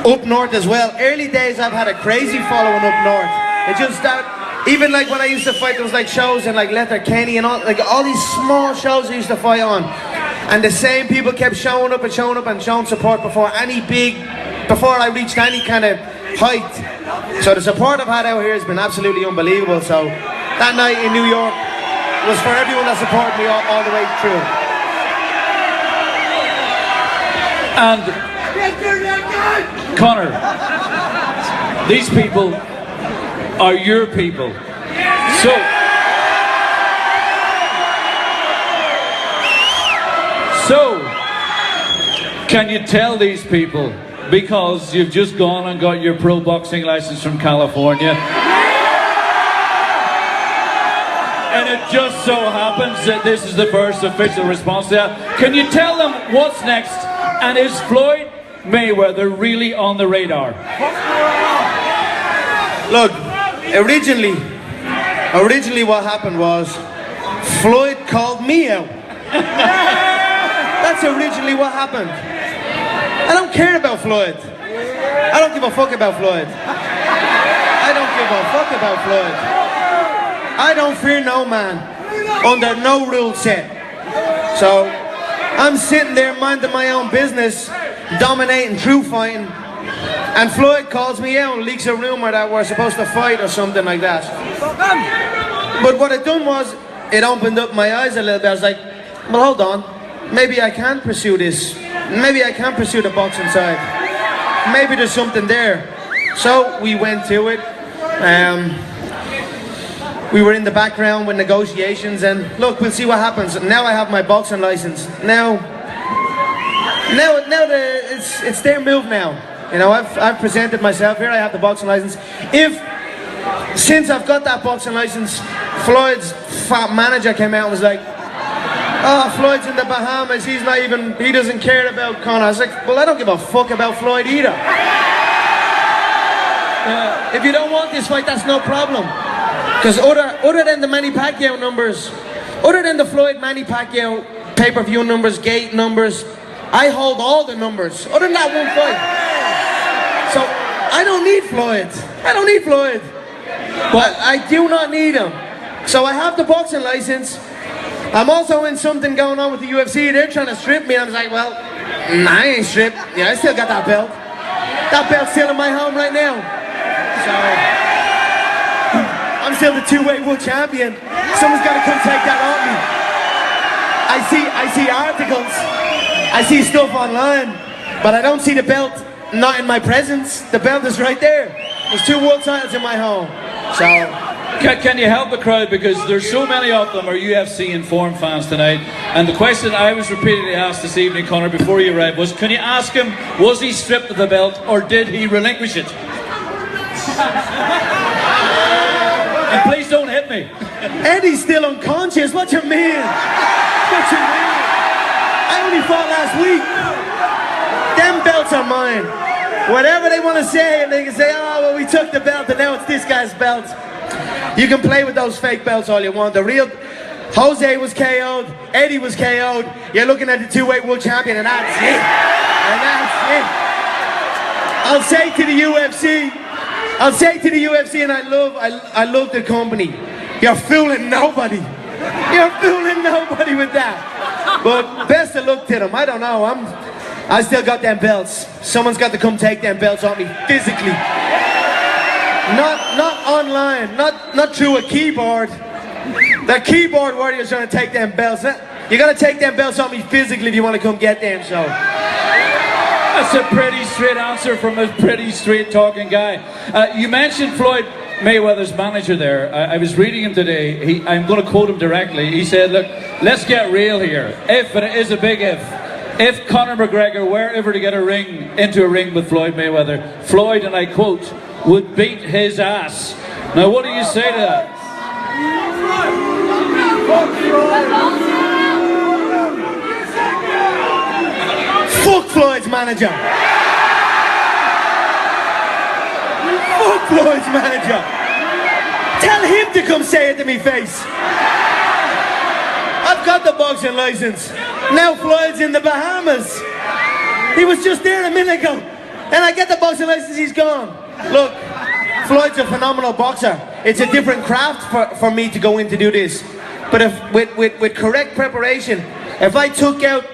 up north as well. Early days I've had a crazy following up north. It just even like when I used to fight, there was like shows in like Letterkenny and all these small shows I used to fight on, and the same people kept showing up and showing support before I reached any kind of height. So the support I've had out here has been absolutely unbelievable. So that night in New York was for everyone that supported me all the way through. And Conor, these people are your people. So can you tell these people, because you've just gone and got your pro boxing license from California, and it just so happens that this is the first official response to that, can you tell them what's next, and is Floyd Mayweather really on the radar? Look, originally what happened was Floyd called me out. That's originally what happened. I don't care about Floyd. I don't give a fuck about Floyd. I don't give a fuck about Floyd. I don't fear no man under no rule set. So I'm sitting there minding my own business, dominating true fighting, and Floyd calls me out and leaks a rumor that we're supposed to fight or something like that. But what it done was, it opened up my eyes a little bit. I was like, well, hold on, maybe I can pursue this. Maybe I can pursue the boxing side. Maybe there's something there. So we went to it. We were in the background with negotiations, and look, we'll see what happens. Now I have my boxing license. Now it's their move now. You know, I've presented myself here. I have the boxing license. Since I've got that boxing license, Floyd's fat manager came out and was like, "Oh, Floyd's in the Bahamas. He doesn't care about Conor." I was like, "Well, I don't give a fuck about Floyd either. If you don't want this fight, that's no problem." Because other than the Manny Pacquiao numbers, other than the Floyd Manny Pacquiao pay-per-view numbers, gate numbers, I hold all the numbers. Other than that one fight. So I don't need Floyd. I don't need Floyd. But I do not need him. So I have the boxing license. I'm also in something going on with the UFC. They're trying to strip me. I was like, well, nah, I ain't stripped. Yeah, I still got that belt. That belt's still in my home right now. So I'm still the two-weight world champion. Someone's got to come take that off me. I see articles. I see stuff online, but I don't see the belt not in my presence. The belt is right there. There's 2 world titles in my home. So can you help the crowd, because there's so many of them are UFC Informed fans tonight, and the question I was repeatedly asked this evening, Conor, before you arrived was, can you ask him, was he stripped of the belt or did he relinquish it? And please don't hit me. Eddie's still unconscious. What you mean? What you mean? I only fought last week. Them belts are mine. Whatever they want to say, and they can say, oh, well, we took the belt and now it's this guy's belt. You can play with those fake belts all you want. The real Jose was KO'd, Eddie was KO'd. You're looking at the two-weight world champion, and that's it. And that's it. I'll say to the UFC, and I love the company. You're fooling nobody. You're fooling nobody with that. But best of luck to them. I don't know. I still got them belts. Someone's got to come take them belts off me physically. Not online, not through a keyboard. The keyboard warriors trying to take them belts. You gotta take them belts off me physically if you want to come get them. So that's a pretty straight answer from a pretty straight talking guy. You mentioned Floyd Mayweather's manager there. I was reading him today. I'm going to quote him directly. He said, "Look, let's get real here. If, and it is a big if Conor McGregor were ever to get into a ring with Floyd Mayweather, Floyd, and I quote, would beat his ass." Now, what do you say to that? Fuck Floyd's manager. Fuck Floyd's manager. Tell him to come say it to me face. I've got the boxing license. Now Floyd's in the Bahamas. He was just there a minute ago. And I get the boxing license, he's gone. Look, Floyd's a phenomenal boxer. It's a different craft for me to go in to do this. But if with correct preparation, if I took out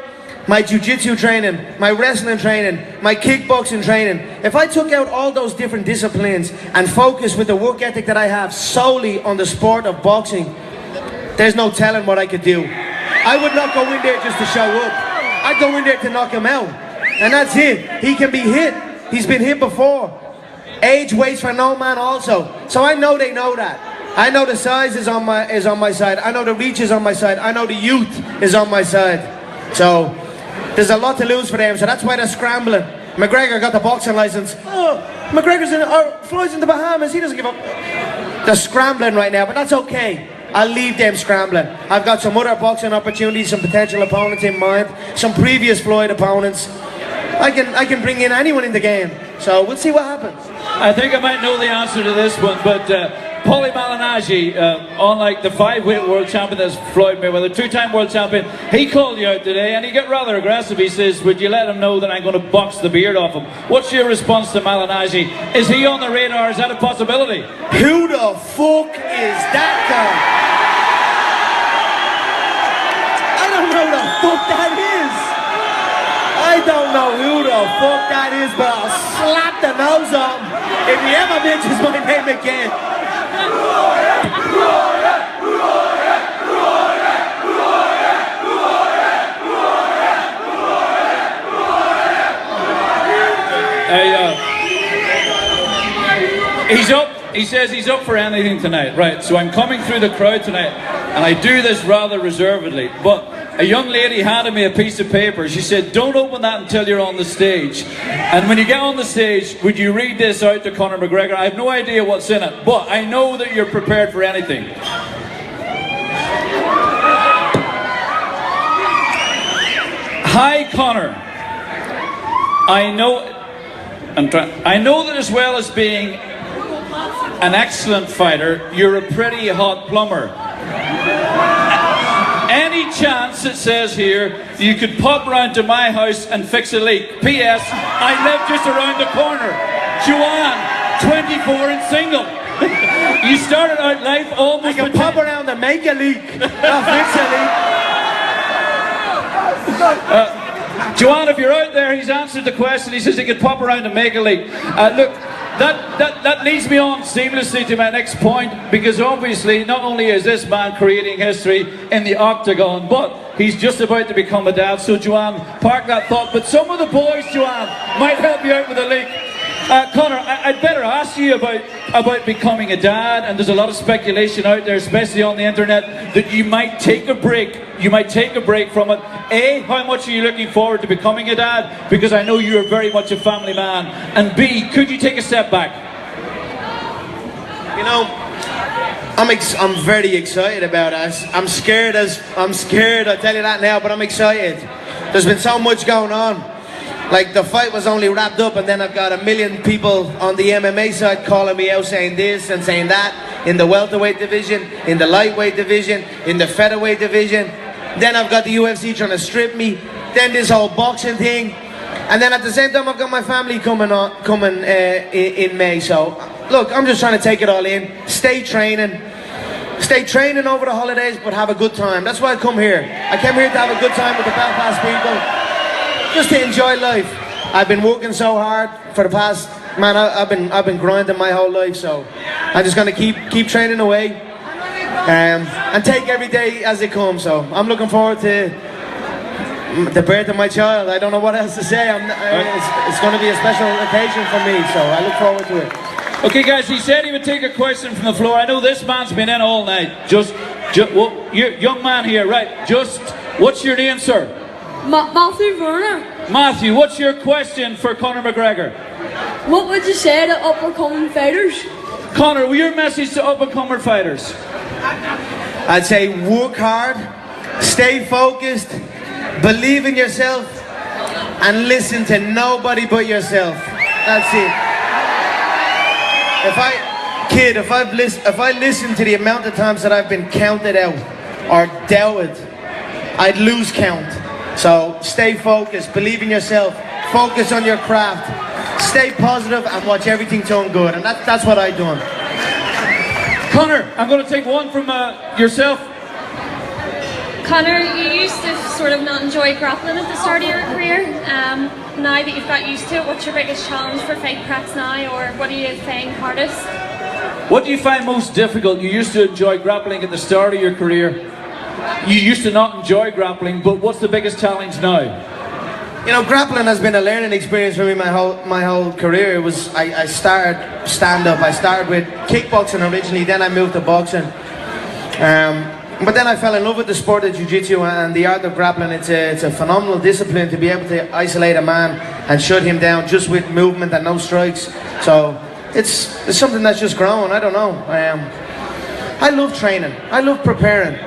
my jiu-jitsu training, my wrestling training, my kickboxing training, if I took out all those different disciplines and focused with the work ethic that I have solely on the sport of boxing, there's no telling what I could do. I would not go in there just to show up. I'd go in there to knock him out. And that's it. He can be hit. He's been hit before. Age waits for no man also. So I know they know that. I know the size is on my side. I know the reach is on my side. I know the youth is on my side. So there's a lot to lose for them. So that's why they're scrambling. McGregor got the boxing license. Oh, Floyd's in the Bahamas. He doesn't give up. They're scrambling right now, but that's okay. I'll leave them scrambling. I've got some other boxing opportunities, some potential opponents in mind, some previous Floyd opponents. I can bring in anyone in the game. So we'll see what happens. I think I might know the answer to this one, but Paulie Malignaggi, unlike the 5-weight world champion that's Floyd Mayweather, 2-time world champion, he called you out today and he got rather aggressive. He says, would you let him know that I'm going to box the beard off him? What's your response to Malignaggi? Is he on the radar? Is that a possibility? Who the fuck is that guy? I don't know who the fuck that is. I don't know who the fuck that is, but I'll slap the nose off him if he ever mentions my name again. He's up. He says he's up for anything tonight. Right, so I'm coming through the crowd tonight, and I do this rather reservedly, but a young lady handed me a piece of paper. She said, don't open that until you're on the stage. And when you get on the stage, would you read this out to Conor McGregor? I have no idea what's in it, but I know that you're prepared for anything. Hi, Conor. I know that as well as being an excellent fighter, you're a pretty hot plumber. Any chance, it says here, you could pop round to my house and fix a leak? P.S. I live just around the corner. Joanne, 24 and single. You started out life almost... I can pop around and make a leak, not fix a leak. Joanne, if you're out there, he's answered the question. He says he could pop around and make a leak. Look, that leads me on seamlessly to my next point, because obviously not only is this man creating history in the octagon, but he's just about to become a dad. So Joanne, park that thought. But some of the boys, Joanne, might help you out with a leak. Conor, I'd better ask you about becoming a dad, and there's a lot of speculation out there, especially on the internet, that you might take a break. You might take a break from it. A, how much are you looking forward to becoming a dad? Because I know you're very much a family man. And B, could you take a step back? You know, I'm very excited about us. I'm scared, I'll tell you that now, but I'm excited. There's been so much going on. Like, the fight was only wrapped up, and then I've got a million people on the MMA side calling me out, saying this and saying that, in the welterweight division, in the lightweight division, in the featherweight division. Then I've got the UFC trying to strip me, then this whole boxing thing, and then at the same time I've got my family coming in May. So look, I'm just trying to take it all in, stay training over the holidays, but have a good time. That's why I come here. I came here to have a good time with the Belfast people. Just to enjoy life. I've been working so hard for the past, man, I've been grinding my whole life, so I'm just gonna keep training away and take every day as it comes. So I'm looking forward to the birth of my child. I don't know what else to say. It's gonna be a special occasion for me, so I look forward to it. Okay guys, he said he would take a question from the floor. I know this man's been in all night. Well, young man here, right, what's your name, sir? Matthew Verner. Matthew, what's your question for Conor McGregor? What would you say to up-and-coming fighters? Conor, what's your message to up-and-comer fighters? I'd say work hard, stay focused, believe in yourself, and listen to nobody but yourself. That's it. If I listen to the amount of times that I've been counted out or doubted, I'd lose count. So stay focused, believe in yourself, focus on your craft, stay positive and watch everything turn good, and that's what I done. Conor, I'm going to take one from yourself. Conor, you used to sort of not enjoy grappling at the start of your career. Now that you've got used to it, what's your biggest challenge for fight preps now, or what do you find hardest? What do you find most difficult? You used to enjoy grappling at the start of your career. You used to not enjoy grappling, but what's the biggest challenge now? You know, grappling has been a learning experience for me my whole career. It was I started stand-up. I started with kickboxing originally, then I moved to boxing. But then I fell in love with the sport of jiu-jitsu and the art of grappling. It's a phenomenal discipline to be able to isolate a man and shut him down just with movement and no strikes. So it's something that's just grown. I don't know. I love training. I love preparing.